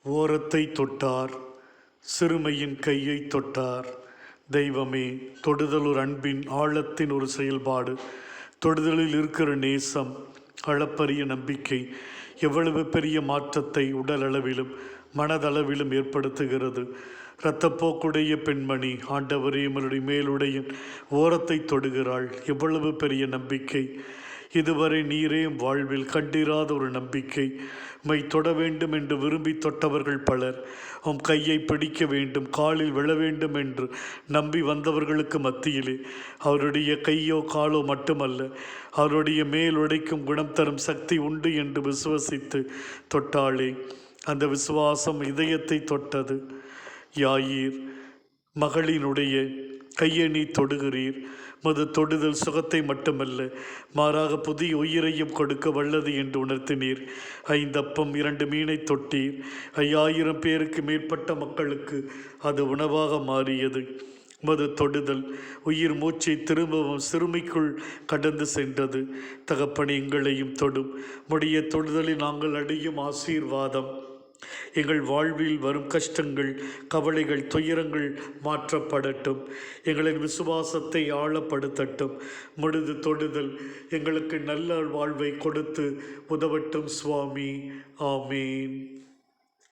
ஓரத்தை தொட்டார், சிறுமையின் கையை தொட்டார். தெய்வமே, தொடுதல் ஒரு அன்பின் ஆழத்தின் ஒரு செயல்பாடு. தொடுதலில் இருக்கிற நேசம், அளப்பரிய நம்பிக்கை எவ்வளவு பெரிய மாற்றத்தை உடல் அளவிலும் மனதளவிலும் ஏற்படுத்துகிறது. இரத்தப்போக்குடைய பெண்மணி ஆண்டவரே எம்முடைய மேலுடைய ஓரத்தை தொடுகிறாள். எவ்வளவு பெரிய நம்பிக்கை! இதுவரை நீரே வாழ்வில் கண்டிராத ஒரு நம்பிக்கை. மை தொட வேண்டும் என்று விரும்பி தொட்டவர்கள் பலர். உம் கையை பிடிக்க வேண்டும், காலில் விழ வேண்டும் என்று நம்பி வந்தவர்களுக்கு மத்தியிலே அவருடைய கையோ காலோ மட்டுமல்ல, அவருடைய மேலுடைக்கும் குணம் தரும் சக்தி உண்டு என்று விசுவசித்து தொட்டாளே. அந்த விசுவாசம் இதயத்தை தொட்டது. யாயீர் மகளினுடைய கையை நீ தொடுகிறீர். மது தொடுதல் சுகத்தை மட்டுமல்ல, மாறாக புதிய உயிரையும் கொடுக்க வல்லது என்று உணர்த்தினீர். 5 அப்பம் 2 மீனை தொட்டீர். 5000 பேருக்கு மேற்பட்ட மக்களுக்கு அது உணவாக மாறியது. மது தொடுதல் உயிர் மூச்சை திரும்பவும் சிறுமிக்குள் கடந்து சென்றது. தகப்பனை எங்களையும் தொடும். முடிய தொடுதலில் நாங்கள் அடையும் ஆசீர்வாதம் எங்கள் வாழ்வில் வரும் கஷ்டங்கள், கவலைகள், துயரங்கள் மாற்றப்படட்டும். எங்களின் விசுவாசத்தை ஆழப்படுத்தட்டும். முழுது தொடுதல் எங்களுக்கு நல்ல வாழ்வை கொடுத்து உதவட்டும் சுவாமி. ஆமீன்.